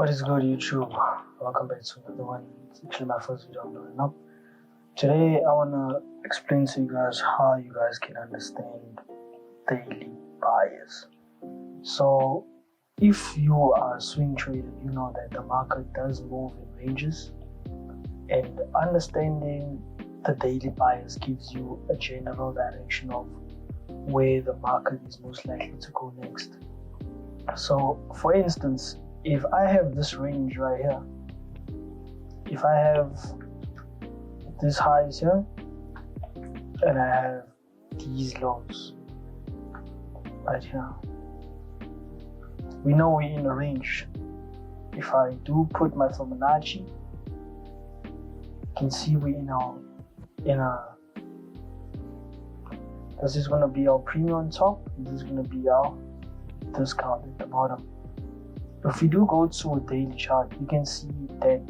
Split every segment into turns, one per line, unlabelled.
What is good, YouTube? Welcome back to another one. It's actually my first video I'm doing up. Today I want to explain to you guys how you guys can understand daily bias. So if you are a swing trader, you know that the market does move in ranges, and understanding the daily bias gives you a general direction of where the market is most likely to go next. So for instance, if I have this range right here, if I have these highs here, and I have these lows right here, we know we're in a range. If I do put my Fibonacci, you can see we're in a this is going to be our premium on top, this is going to be our discount at the bottom. If we do go to a daily chart, you can see that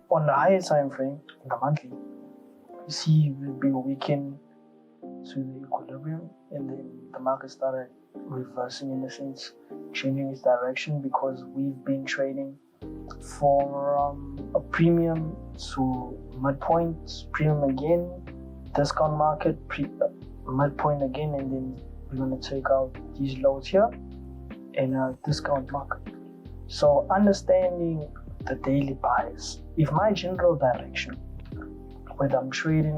on the higher time frame, in the monthly, you see we'll be weakened to the equilibrium, and then the market started reversing, in a sense, changing its direction, because we've been trading from a premium to midpoint, premium again, discount market, midpoint again, and then we're going to take out these lows here and a discount market. So understanding the daily bias, if my general direction, whether I'm trading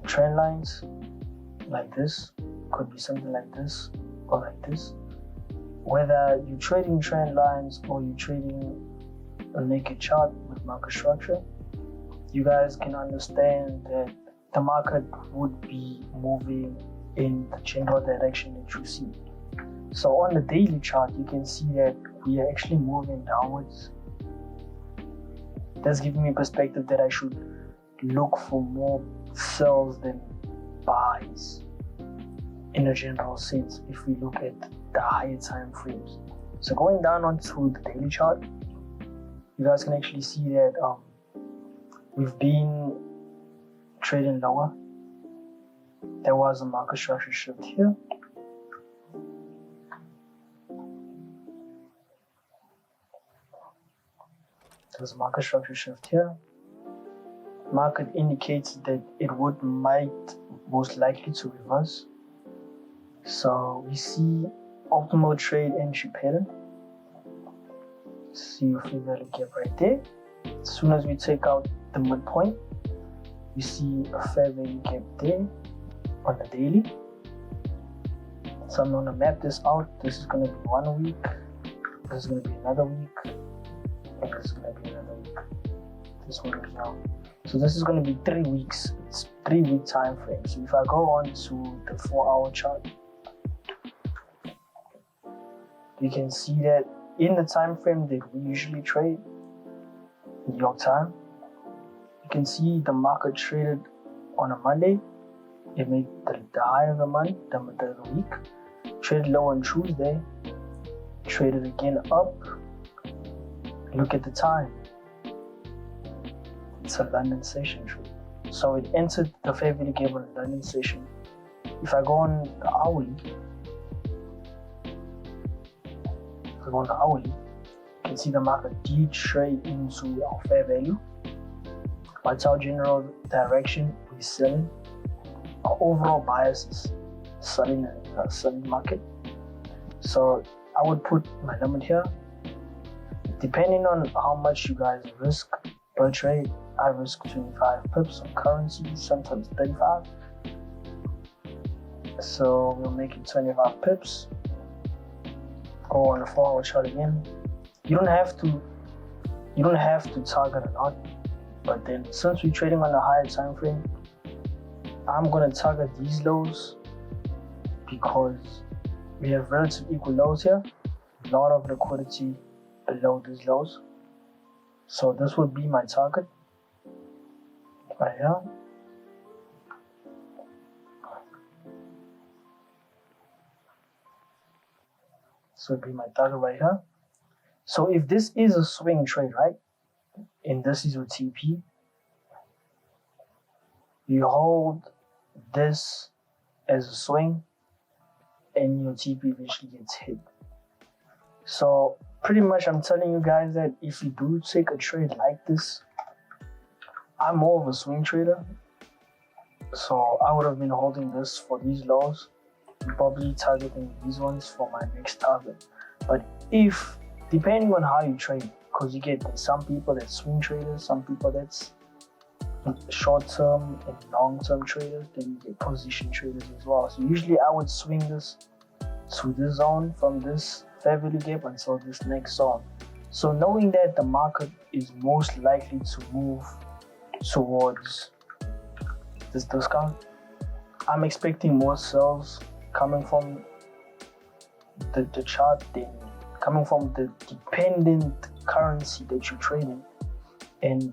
trend lines like this, could be something like this or like this, whether you're trading trend lines or you're trading a naked chart with market structure, you guys can understand that the market would be moving in the general direction that you see. So on the daily chart, you can see that we are actually moving downwards. That's giving me perspective that I should look for more sells than buys in a general sense if we look at the higher time frames. So going down onto the daily chart, you guys can actually see that we've been trading lower. There was a market structure shift here. There's a market structure shift here. Market indicates that it might most likely to reverse. So we see optimal trade entry pattern. See your fair value gap right there. As soon as we take out the midpoint, we see a fair value gap there on the daily. So I'm going to map this out. This is going to be 1 week. This is going to be another week. And this is going to be another week. This one is now. So this is going to be 3 weeks. It's 3 week time frame. So if I go on to the 4-hour chart, you can see that in the time frame that we usually trade, New York time, you can see the market traded on a Monday. It made the high of the month, the week. Traded low on Tuesday. Traded again up. Look at the time. It's a London session trade. So it entered the fair value gap on the London session. If I go on the hourly, you can see the market did trade into our fair value. What's our general direction? We're selling. Our overall bias is selling market. So I would put my limit here. Depending on how much you guys risk per trade, I risk 25 pips on currency, sometimes 35. So we'll make it 25 pips. Go on the 4-hour chart again. You don't have to target a lot, but then since we're trading on a higher time frame, I'm gonna target these lows because we have relatively equal lows here. A lot of liquidity below these lows. So this would be my target right here. This would be my target right here. So if this is a swing trade, right, and this is your TP, you hold this as a swing and your TP eventually gets hit. So pretty much I'm telling you guys that if you do take a trade like this, I'm more of a swing trader. So I would have been holding this for these lows, probably targeting these ones for my next target. But if, depending on how you trade, because you get some people that swing traders, some people that's short-term and long-term traders, then you get position traders as well. So usually I would swing this to this zone from this fair value gap until this next zone. So knowing that the market is most likely to move towards this discount, I'm expecting more sales coming from the chart than coming from the dependent currency that you're trading. And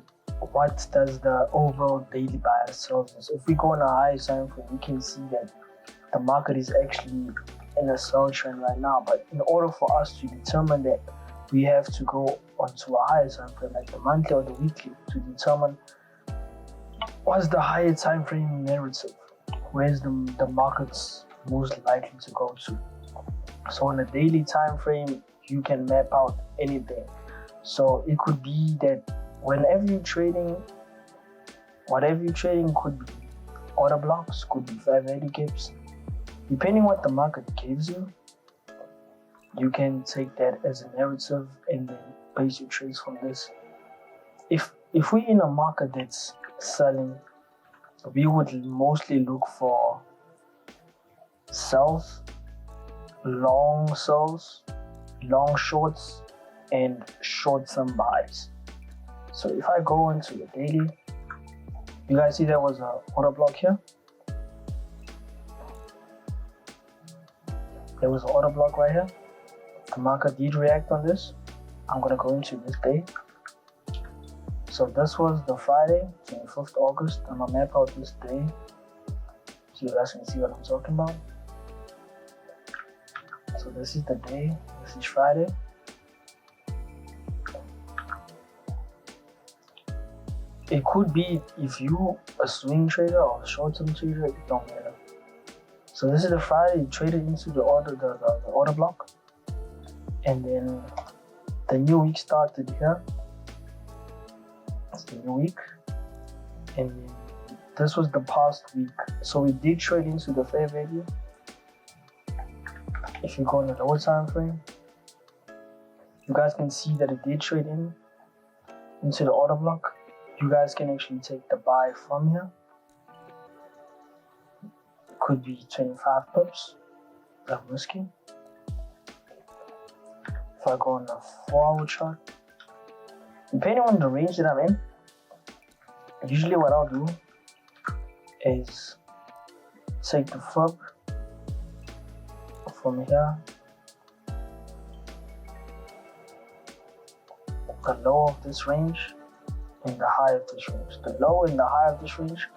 what does the overall daily bias tell us? If we go on a high time frame, we can see that the market is actually in a sell trend right now. But in order for us to determine that, we have to go onto a higher time frame, like the monthly or the weekly, to determine what's the higher time frame narrative. Where's the market's most likely to go to? So on a daily time frame, you can map out anything. So it could be that whenever you're trading, whatever you're trading could be order blocks, could be fair value gaps. Depending what the market gives you, you can take that as a narrative and then base your trades from this. If we're in a market that's selling, we would mostly look for sells, long shorts, and short-term buys. So if I go into the daily, you guys see there was a order block here. There was an order block right here. The market did react on this. I'm gonna go into this day. So this was the Friday, 25th August. I'm gonna map out this day so you guys can see what I'm talking about. So this is the day, this is Friday. It could be if you a swing trader or a short-term trader, it don't matter. So this is the Friday, you traded into the order block. And then the new week started here. It's the new week. And then this was the past week. So we did trade into the fair value. If you go on the lower time frame, you guys can see that it did trade into the order block. You guys can actually take the buy from here. It could be 25 pips. I'm risking. If I go on the 4-hour chart, depending on the range that I'm in, usually what I'll do is take the FUB from here, the low of this range and the high of this range. The low and the high of this range,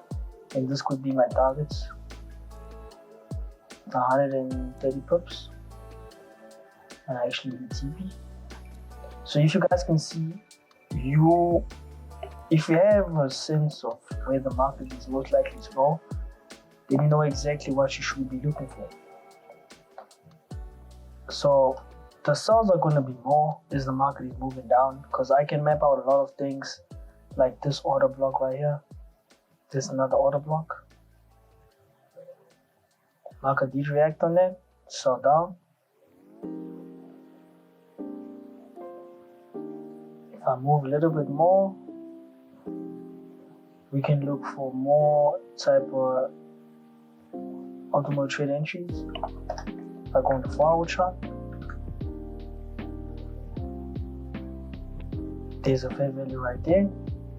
and this could be my targets, the 130 pips, and actually the TP. So if you guys can see, if you have a sense of where the market is most likely to go, then you know exactly what you should be looking for. So the sells are going to be more as the market is moving down, because I can map out a lot of things like this order block right here. There's another order block. Market did react on that, sell down. If I move a little bit more, we can look for more type of optimal trade entries. If I go on the 4-hour chart, there's a fair value right there.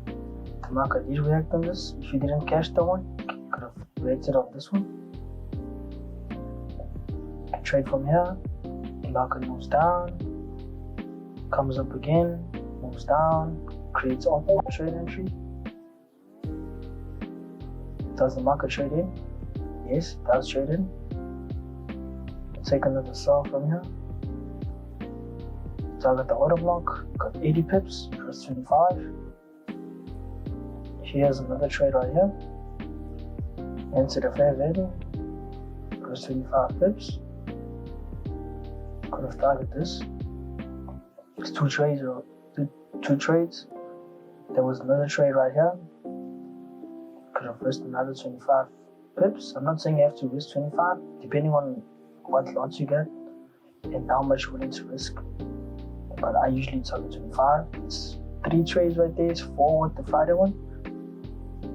The market did react on this. If you didn't catch that one, you could have reacted on this one. Trade from here, the market moves down, comes up again, moves down, creates optimal trade entry. Does the market trade in? Yes, it does trade in. Take another sell from here. Target the order block, got 80 pips, plus 25. Here's another trade right here. Enter the fair value, plus 25 pips. Could have targeted this. It's two trades. There was another trade right here. Could have risked another 25 pips. I'm not saying you have to risk 25, depending on what lots you get and how much you're willing to risk. But I usually target 25. It's 3 trades right there. It's 4 with the Friday one.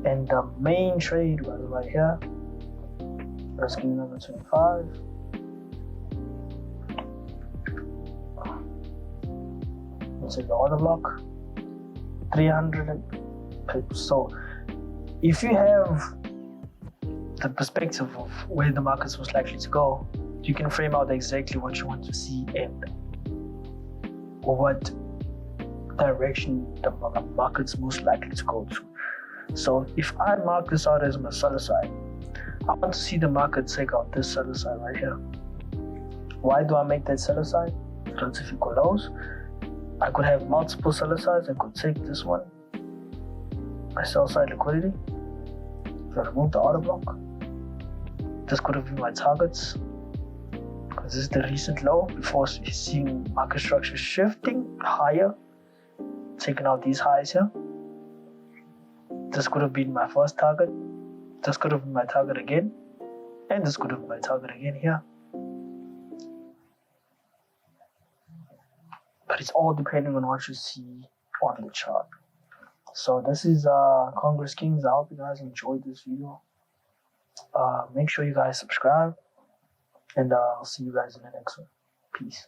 And the main trade was right here. Risking another 25. Let's say the order block. 300 pips. So if you have the perspective of where the market's most likely to go, you can frame out exactly what you want to see and what direction the market's most likely to go to. So if I mark this out as my seller side, I want to see the market take out this seller side right here. Why do I make that seller side? Relative equal lows. I could have multiple seller sides. I could take this one, my sell side liquidity. If I remove the order block, this could have been my targets, because this is the recent low before seeing market structure shifting higher, taking out these highs here. This could have been my first target. This could have been my target again, and this could have been my target again here. But it's all depending on what you see on the chart. So this is Congress Kings. I hope you guys enjoyed this video. Make sure you guys subscribe, and I'll see you guys in the next one. Peace.